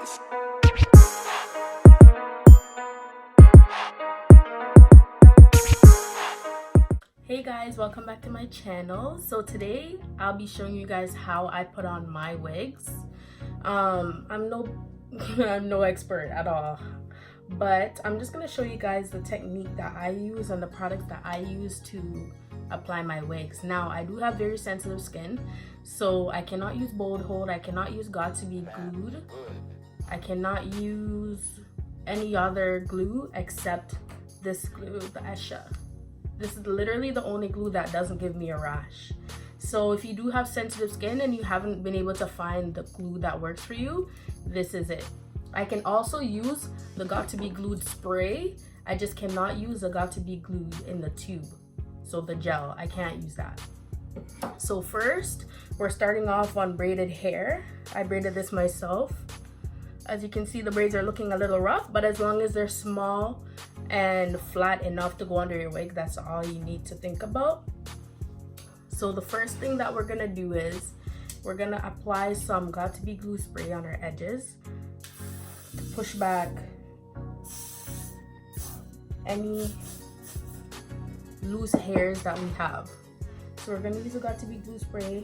beats. Hey guys, welcome back to my channel. So today I'll be showing you guys how I put on my wigs. I'm no expert at all, but I'm just gonna show you guys the technique that I use and the products that I use to apply my wigs. Now I do have very sensitive skin, so I cannot use bold hold, I cannot use got to be glued, I cannot use any other glue except this glue, the ESHA. This is literally the only glue that doesn't give me a rash. So if you do have sensitive skin and you haven't been able to find the glue that works for you, this is it. I can also use the got to be glued spray. I just cannot use the got to be glued in the tube. So the gel, I can't use that. So first, we're starting off on braided hair. I braided this myself. As you can see, the braids are looking a little rough, but as long as they're small and flat enough to go under your wig, that's all you need to think about. So the first thing that we're gonna do is we're gonna apply some got to be glue spray on our edges to push back any loose hairs that we have. So we're gonna use a got to be glue spray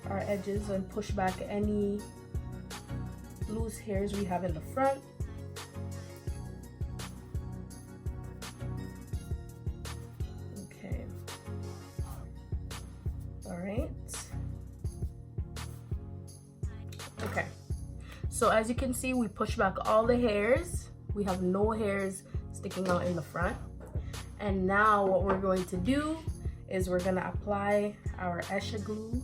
our edges and push back any loose hairs we have in the front. Okay. All right. Okay. So as you can see, we push back all the hairs. We have no hairs sticking out in the front. And now what we're going to do is we're gonna apply our ESHA glue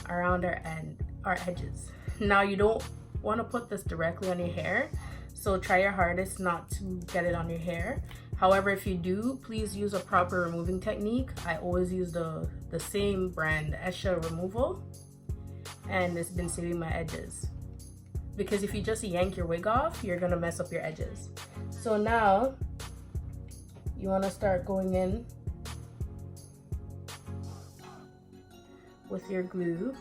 around our edges. Now you don't want to put this directly on your hair, so try your hardest not to get it on your hair. However, if you do, please use a proper removing technique. I always use the same brand, ESHA removal, and it's been saving my edges, because if you just yank your wig off, you're gonna mess up your edges. So now you want to start going in with your glue.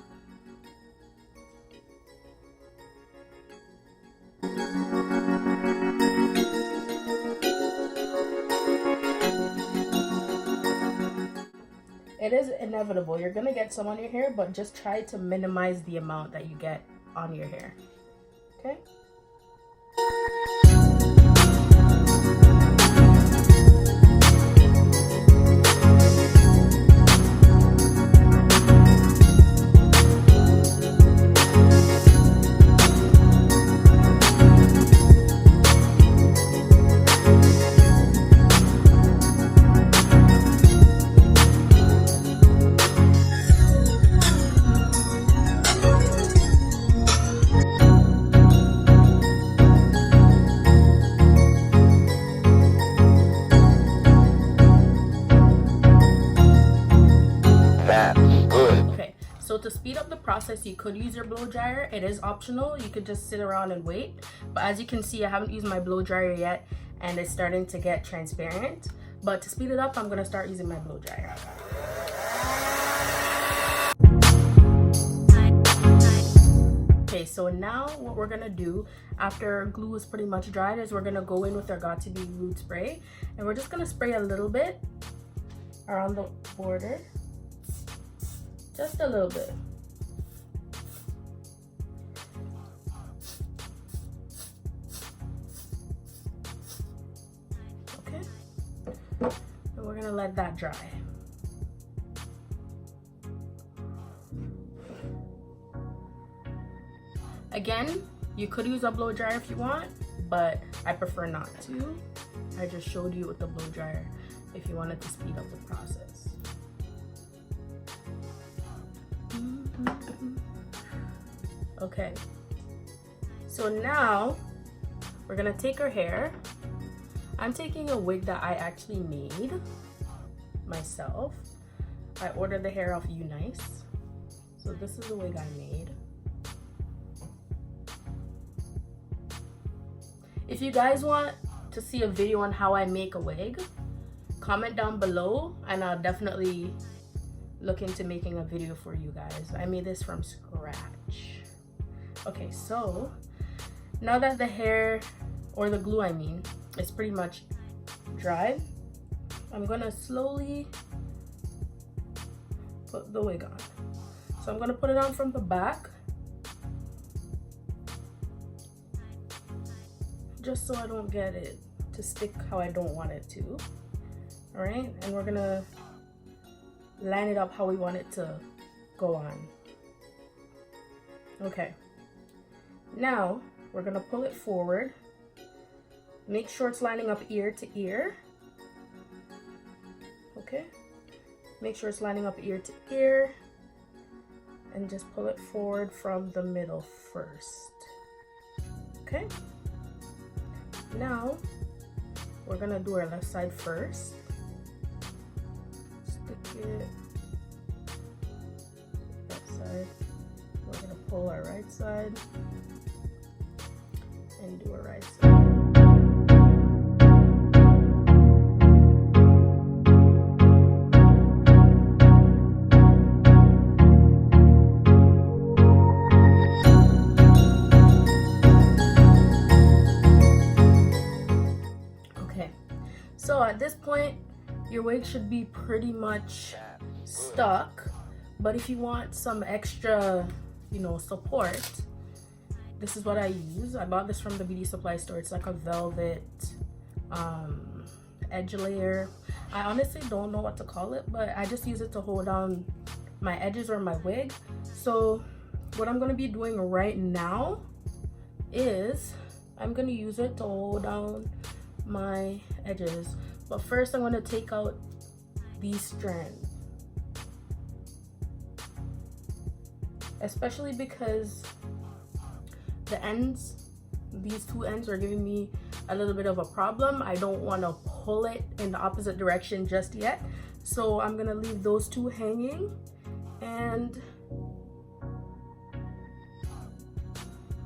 It is inevitable, you're gonna get some on your hair, but just try to minimize the amount that you get on your hair, okay? So to speed up the process, you could use your blow dryer. It is optional. You could just sit around and wait. But as you can see, I haven't used my blow dryer yet and it's starting to get transparent. But to speed it up, I'm gonna start using my blow dryer. Okay, so now what we're gonna do after glue is pretty much dried is we're gonna go in with our got to be glued spray, and we're just gonna spray a little bit around the border. Just a little bit. Okay. And we're gonna let that dry. Again, you could use a blow dryer if you want, but I prefer not to. I just showed you with the blow dryer if you wanted to speed up the process. Okay, so now we're gonna take our hair. I'm taking a wig that I actually made myself. I ordered the hair off Unice. So this is the wig I made. If you guys want to see a video on how I make a wig, comment down below and I'll definitely look into making a video for you guys. I made this from scratch. Okay, so now that the hair, or the glue I mean, is pretty much dry, I'm gonna slowly put the wig on. So I'm gonna put it on from the back, just so I don't get it to stick how I don't want it to. All right, and we're gonna line it up how we want it to go on. Okay, now we're gonna pull it forward. Make sure it's lining up ear to ear. Okay, make sure it's lining up ear to ear, and just pull it forward from the middle first. Okay, now we're gonna do our left side first. Stick it left side. We're gonna pull our right side and do our right side. So at this point, your wig should be pretty much stuck, but if you want some extra, you know, support, this is what I use. I bought this from the beauty supply store. It's like a velvet edge layer. I honestly don't know what to call it, but I just use it to hold down my edges or my wig. So what I'm going to be doing right now is I'm going to use it to hold down my edges, but first I'm going to take out these strands, especially because the ends, these two ends, are giving me a little bit of a problem. I don't want to pull it in the opposite direction just yet, so I'm going to leave those two hanging, and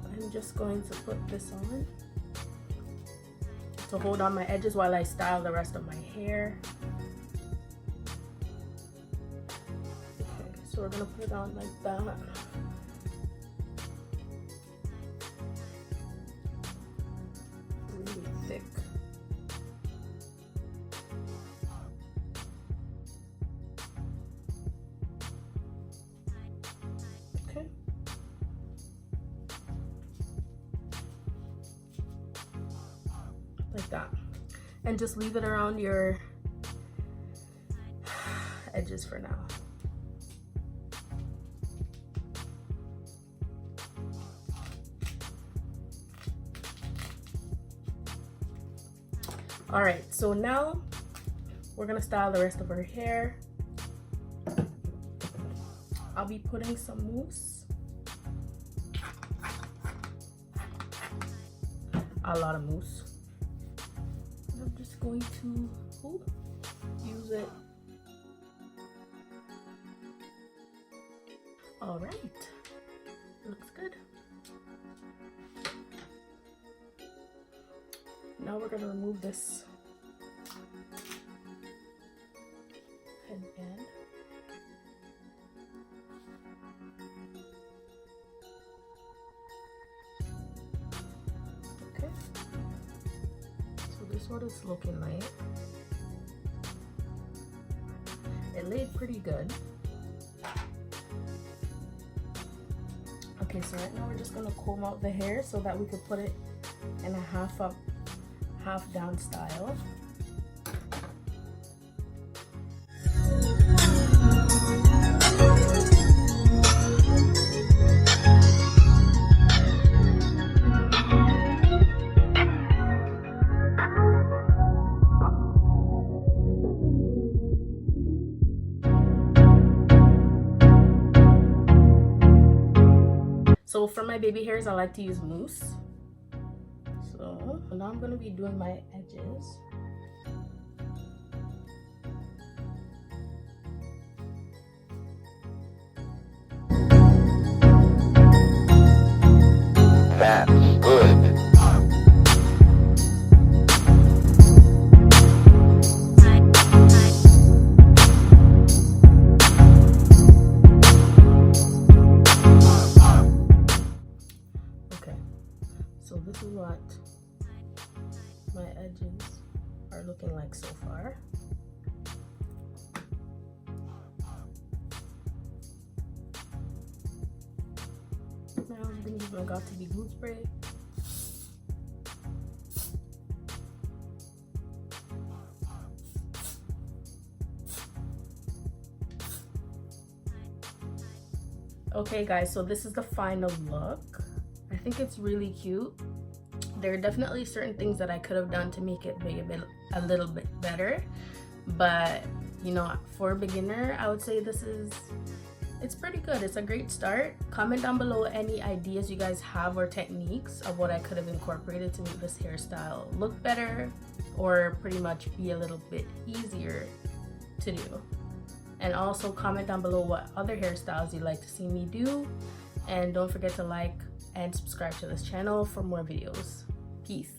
I'm just going to put this on to hold on my edges while I style the rest of my hair. Okay, so we're gonna put it on like that. Really thick. Okay. Like that, and just leave it around your edges for now. All right, so now we're gonna style the rest of her hair. I'll be putting some mousse, a lot of mousse. I'm just going to use it. All right, looks good. Now we're gonna remove this headband. Okay. This is what it's looking like. It laid pretty good. Okay, so right now we're just gonna comb out the hair so that we could put it in a half up, half down style. So for my baby hairs, I like to use mousse. So now I'm going to be doing my edges. That's good. looking like so far. My husband even got to be glue spray. Okay guys, so this is the final look. I think it's really cute. There are definitely certain things that I could have done to make it be a little bit better, but you know, for a beginner, I would say it's pretty good. It's a great start. Comment down below any ideas you guys have or techniques of what I could have incorporated to make this hairstyle look better or pretty much be a little bit easier to do. And also comment down below what other hairstyles you'd like to see me do. And don't forget to like and subscribe to this channel for more videos. Peace.